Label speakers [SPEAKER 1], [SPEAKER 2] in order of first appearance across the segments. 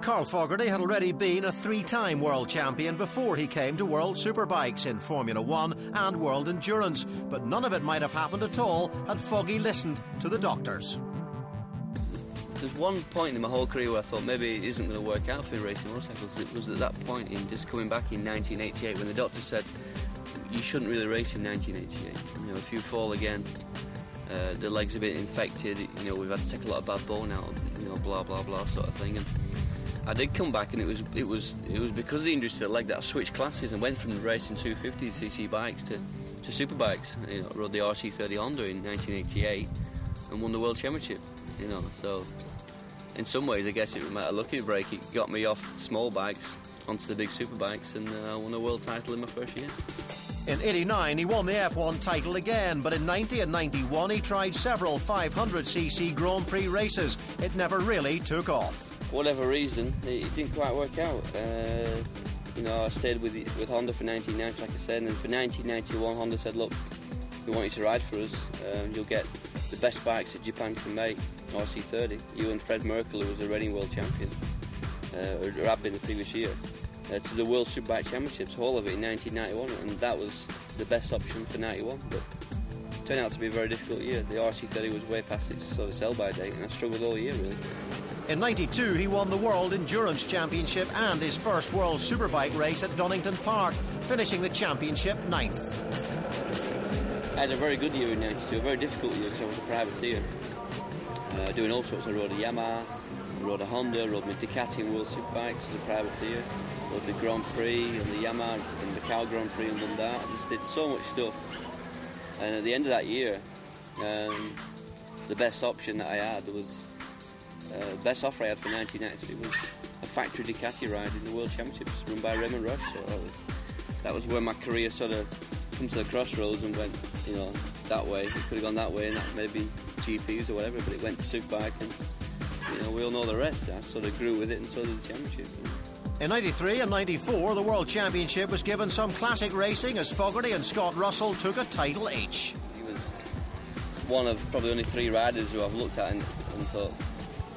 [SPEAKER 1] Carl Fogarty had already been a three-time world champion before he came to World Superbikes in Formula One and World Endurance, but none of it might have happened at all had Foggy listened to the doctors.
[SPEAKER 2] There's one point in my whole career where I thought maybe it isn't going to work out for me racing motorcycles. It was at that point in just coming back in 1988 when the doctor said you shouldn't really race in 1988. You know, if you fall again, the legs are a bit infected. You know, we've had to take a lot of bad bone out. You know, blah blah blah sort of thing. And I did come back, and it was because of the injury to the leg that I switched classes and went from racing 250cc bikes to superbikes. You know, I rode the RC30 Honda in 1988 and won the world championship. You know, so in some ways, I guess it was a lucky break. It got me off small bikes onto the big superbikes, and I won a world title in my first year.
[SPEAKER 1] In '89, he won the F1 title again, but in '90 and '91, he tried several 500cc Grand Prix races. It never really took off.
[SPEAKER 2] For whatever reason, it didn't quite work out. You know, I stayed with Honda for 1990, like I said, and then for 1991, Honda said, look, we want you to ride for us. You'll get the best bikes that Japan can make, RC30. You and Fred Merkel, who was a reigning world champion, or had been the previous year, to the World Superbike Championships, all of it in 1991, and that was the best option for 91, but it turned out to be a very difficult year. The RC30 was way past its sort of sell-by date, and I struggled all year, really.
[SPEAKER 1] In '92, he won the World Endurance Championship and his first World Superbike race at Donington Park, finishing the championship 9th.
[SPEAKER 2] I had a very good year in '92, a very difficult year because I was a privateer. Doing all sorts. I rode a Yamaha, I rode a Honda, I rode my Ducati in World Superbikes as a privateer, rode the Grand Prix and the Yamaha and the Cal Grand Prix and won that. I just did so much stuff. And at the end of that year, the best option that I had was, the best offer I had for 1993 was a factory Ducati ride in the World Championships run by Raymond Rush. So that was where my career sort of come to the crossroads and went, you know, that way. It could have gone that way and that maybe GPs or whatever, but it went to Superbike, and you know, we all know the rest. I sort of grew with it, and so did the championship.
[SPEAKER 1] In '93 and '94, the World Championship was given some classic racing as Fogarty and Scott Russell took a title each.
[SPEAKER 2] He was one of probably only 3 riders who I've looked at and thought,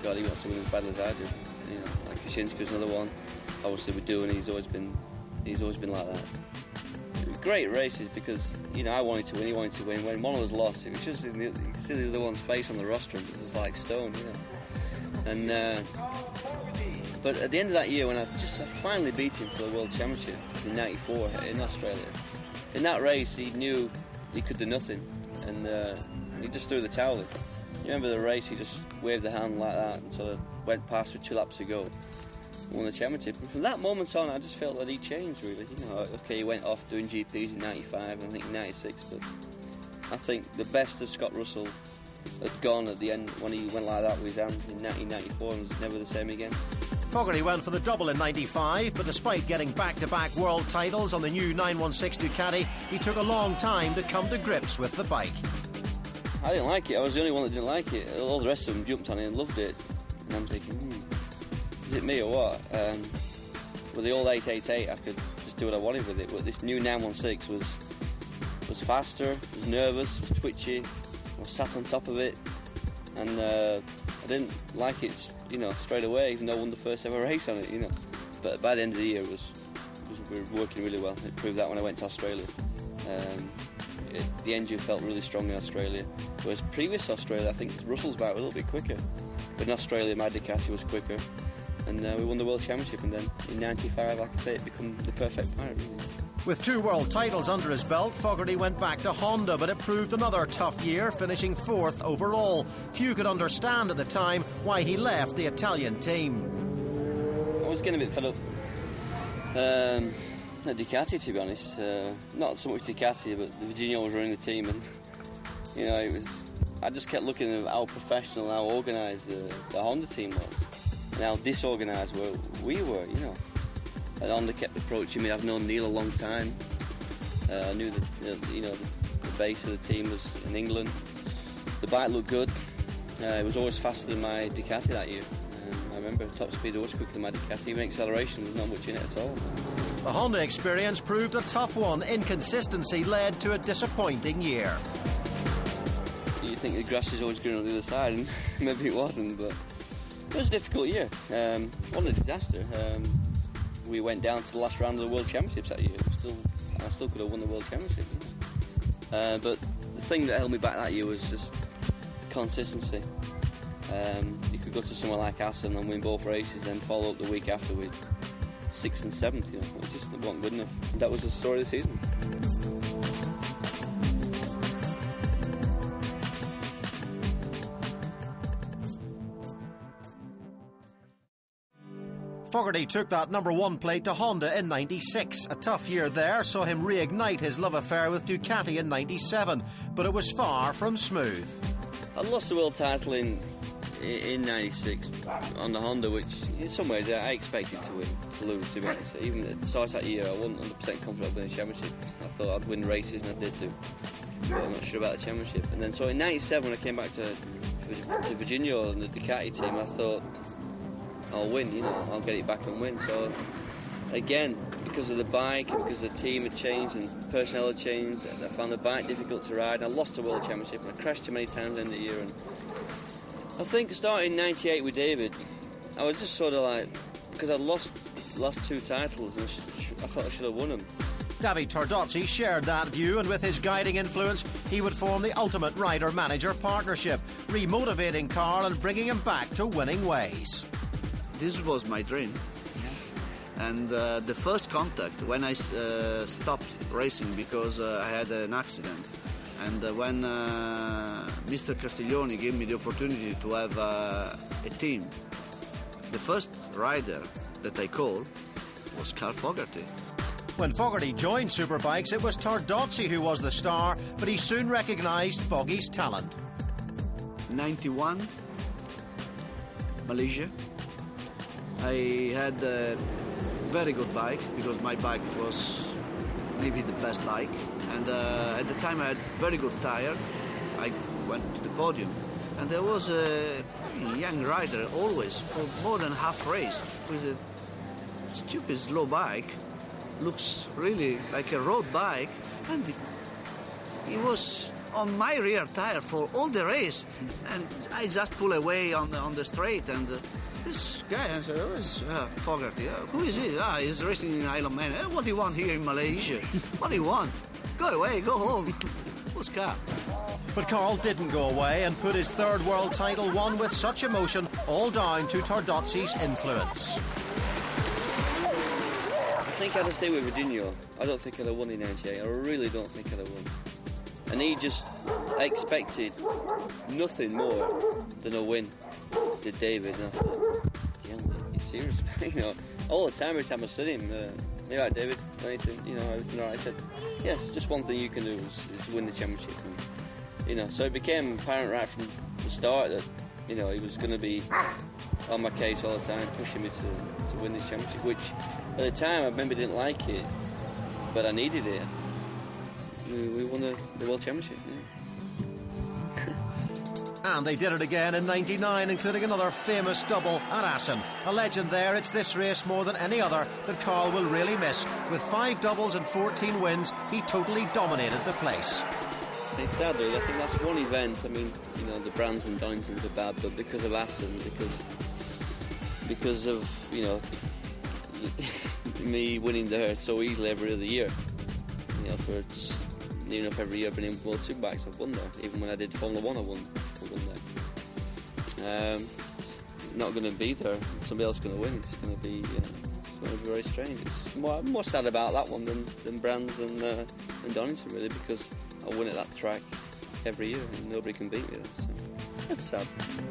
[SPEAKER 2] God, he wants to win as badly as I do. You know, like Kaczynski's another one. Obviously, we do, and he's always been like that. Great races because, you know, I wanted to win, he wanted to win. When one was lost, it was just, you could see the other one's face on the rostrum. It was just like stone, you know. And but at the end of that year, when I finally beat him for the World Championship in '94 in Australia, in that race he knew he could do nothing, and he just threw the towel in. You remember the race? He just waved the hand like that and sort of went past with 2 laps to go. Won the championship, and from that moment on I just felt that he changed really. You know, okay, he went off doing GPs in '95 and I think 96, but I think the best of Scott Russell had gone at the end when he went like that with his hand in 1994 and was never the same again.
[SPEAKER 1] Fogarty went for the double in '95, but despite getting back-to-back world titles on the new 916 Ducati, he took a long time to come to grips with the bike.
[SPEAKER 2] I didn't like it. I was the only one that didn't like it. All the rest of them jumped on it and loved it, and I'm thinking, is it me or what? With the old 888, I could just do what I wanted with it, but this new 916 was faster, was nervous, was twitchy. I was sat on top of it, and I didn't like it, you know, straight away, even though I won the first ever race on it, you know. But by the end of the year, we were working really well. It proved that when I went to Australia. The engine felt really strong in Australia, whereas previous Australia, I think Russell's bike was a little bit quicker. But in Australia, my Ducati was quicker, and we won the World Championship, and then in '95, like I say, it became the perfect pair, really.
[SPEAKER 1] With 2 world titles under his belt, Fogarty went back to Honda, but it proved another tough year, finishing 4th overall. Few could understand at the time why he left the Italian team.
[SPEAKER 2] I was getting a bit fed up. Ducati, to be honest. Not so much Ducati, but the Virginia was running the team, and you know, I just kept looking at how professional, how organised the Honda team was, and how disorganised we were, you know. And Honda kept approaching me. I've known Neil a long time. I knew that, you know, the base of the team was in England. The bike looked good. It was always faster than my Ducati that year. I remember top speed was quicker than my Ducati. Even acceleration, there was not much in it at all.
[SPEAKER 1] The Honda experience proved a tough one. Inconsistency led to a disappointing year.
[SPEAKER 2] You think the grass is always green on the other side, and maybe it wasn't, but It was a difficult year. Wasn't a disaster. We went down to the last round of the World Championships that year. I still could have won the World Championship. But the thing that held me back that year was just consistency. You could go to somewhere like Assen and win both races, and follow up the week after with 6th and 7th. You know, it just wasn't good enough. That was the story of the season.
[SPEAKER 1] Fogarty took that #1 plate to Honda in '96. A tough year there saw him reignite his love affair with Ducati in '97, but it was far from smooth.
[SPEAKER 2] I lost the world title in '96 on the Honda, which in some ways I expected to lose, to be honest. Even at the start of that year, I wasn't 100% confident I'd win the championship. I thought I'd win races, and I did too. But I'm not sure about the championship. And then so in '97, when I came back to Virginia and the Ducati team, I thought, I'll win, you know, I'll get it back and win. So again, because of the bike, because the team had changed and personnel had changed, I found the bike difficult to ride. I lost the World Championship and I crashed too many times in the year. And I think starting in '98 with David, I was just sort of like, because I'd lost the last 2 titles and I thought I should have won them.
[SPEAKER 1] Davide Tardozzi shared that view, and with his guiding influence, he would form the ultimate rider-manager partnership, remotivating Carl and bringing him back to winning ways.
[SPEAKER 3] This was my dream. And the first contact, when I stopped racing because I had an accident, and when Mr. Castiglioni gave me the opportunity to have a team, the first rider that I called was Carl Fogarty.
[SPEAKER 1] When Fogarty joined Superbikes, it was Tardozzi who was the star, but he soon recognised Foggy's talent.
[SPEAKER 3] 91, Malaysia. I had a very good bike, because my bike was maybe the best bike, and at the time I had very good tire. I went to the podium, and there was a young rider always for more than half race with a stupid slow bike, looks really like a road bike, and he was on my rear tire for all the race, and I just pull away on the straight, and this guy, I said, oh, it's Fogarty. Who is he? He's racing in Isle of Man. What do you want here in Malaysia? What do you want? Go away, go home. What's car?
[SPEAKER 1] But Carl didn't go away and put his 3rd world title, won with such emotion, all down to Tardozzi's influence.
[SPEAKER 2] I think I'd have stayed with Virginia. I don't think I'd have won in '98. I really don't think I'd have won. And he just expected nothing more than a win, did David. And I thought, yeah, are you serious? You know, all the time, every time I said him, you all right, David? Anything, you know, everything all right? I said, yes, just one thing you can do is win the championship. And, you know, so it became apparent right from the start that, you know, he was going to be on my case all the time, pushing me to win this championship, which at the time I maybe didn't like it, but I needed it. We won the World Championship, yeah.
[SPEAKER 1] And they did it again in '99, including another famous double at Assen. A legend there. It's this race more than any other that Carl will really miss. With 5 doubles and 14 wins, he totally dominated the place.
[SPEAKER 2] It's sad, really. I think that's one event. I mean, you know, the Brands and Doningtons are bad, but because of Assen, because of, you know, me winning there so easily every other year, you know, for near enough every year I've been in World Superbikes, I've won there. Even when I did Formula 1, I won there. Not going to be there. Somebody else is going to win. It's going to be very strange. It's more sad about that one than Brands and Donington, really, because I win at that track every year and nobody can beat me there. So it's sad.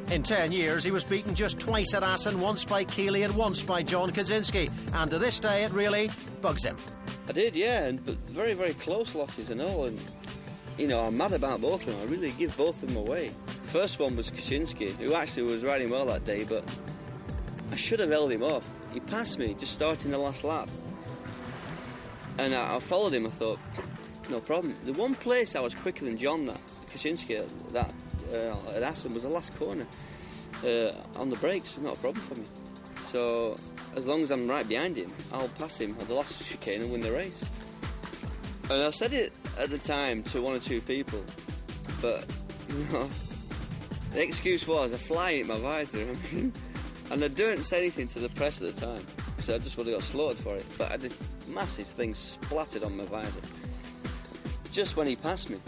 [SPEAKER 1] In 10 years, he was beaten just twice at Assen, once by Keeley and once by John Kaczynski. And to this day, it really bugs him.
[SPEAKER 2] I did, yeah, but very, very close losses and all. And, you know, I'm mad about both of them. I really give both of them away. The first one was Kaczynski, who actually was riding well that day, but I should have held him off. He passed me just starting the last lap. And I followed him. I thought, no problem. The one place I was quicker than John, that Kaczynski, at Assen, was the last corner. On the brakes, not a problem for me. So as long as I'm right behind him, I'll pass him at the last chicane and win the race. And I said it at the time to 1 or 2 people, but you know, the excuse was a fly hit my visor. I mean, And I didn't say anything to the press at the time, so I just would have got slaughtered for it. But I had this massive thing splattered on my visor just when he passed me.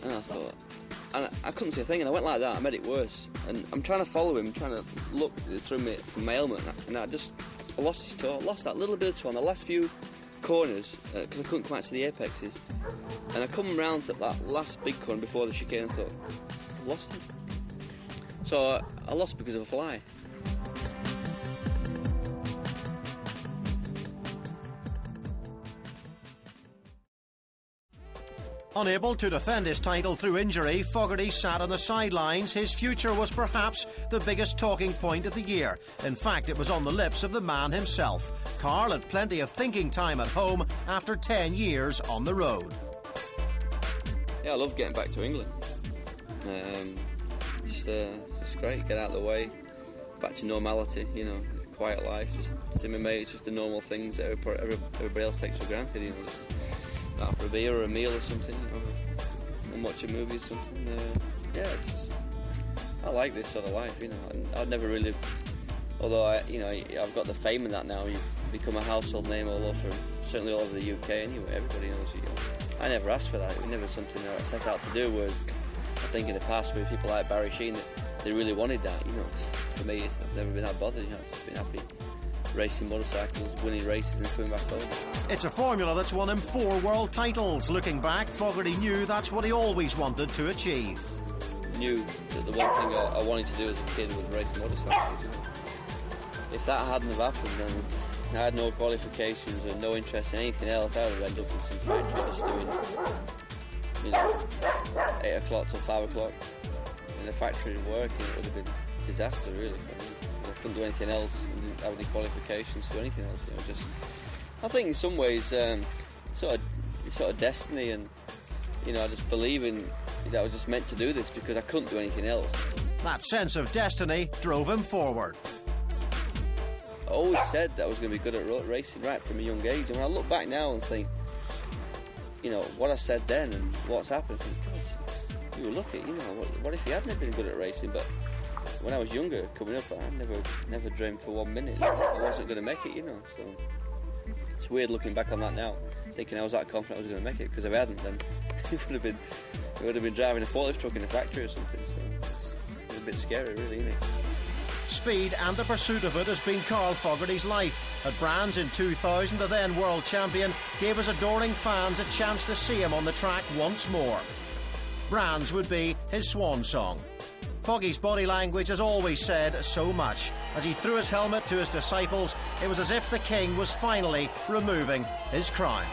[SPEAKER 2] And I thought, and I couldn't see a thing, and I went like that. I made it worse. And I'm trying to follow him, trying to look through from my helmet, and I lost his toe, lost that little bit of toe on the last few corners because I couldn't quite see the apexes. And I come round to that last big corner before the chicane and thought, I've lost him. So I lost because of a fly.
[SPEAKER 1] Unable to defend his title through injury, Fogarty sat on the sidelines. His future was perhaps the biggest talking point of the year. In fact, it was on the lips of the man himself. Carl had plenty of thinking time at home after 10 years on the road.
[SPEAKER 2] Yeah, I love getting back to England. It's great, get out of the way, back to normality, you know, quiet life, just see my mates, just the normal things that everybody else takes for granted, you know, just out for a beer or a meal or something, you know, and watch a movie or something. Yeah, it's just, I like this sort of life, you know, and I'd never really, although I've got the fame in that now, you've become a household name all over, certainly all over the UK anyway, everybody knows you. I never asked for that, it was never something that I set out to do, whereas I think in the past with people like Barry Sheene, they really wanted that, you know. For me, I've never been that bothered, you know, I've just been happy racing motorcycles, winning races and coming back home.
[SPEAKER 1] It's a formula that's won him 4 world titles. Looking back, Fogarty knew that's what he always wanted to achieve.
[SPEAKER 2] I knew that the one thing I wanted to do as a kid was race motorcycles, you know. If that hadn't have happened, then I had no qualifications or no interest in anything else, I would have ended up in some factory just doing, you know, 8 o'clock till 5 o'clock in a factory working. It would have been a disaster really for me. I couldn't do anything else and didn't have any qualifications to do anything else, you know, just I think in some ways sort of destiny, and you know, I just believe in that I was just meant to do this because I couldn't do anything else.
[SPEAKER 1] That sense of destiny drove him forward.
[SPEAKER 2] I always said that I was going to be good at road racing right from a young age, and when I look back now and think, you know, what I said then and what's happened, I think, God, you were lucky, you know, what if you hadn't been good at racing? But when I was younger, coming up, I never dreamed for 1 minute I wasn't going to make it, you know, so it's weird looking back on that now, thinking I was that confident I was going to make it, because if I hadn't, then it would have been driving a forklift truck in a factory or something, so it's a bit scary really, isn't it?
[SPEAKER 1] Speed and the pursuit of it has been Carl Fogarty's life. At Brands in 2000, the then world champion gave his adoring fans a chance to see him on the track once more. Brands would be his swan song. Foggy's body language has always said so much. As he threw his helmet to his disciples, it was as if the king was finally removing his crown.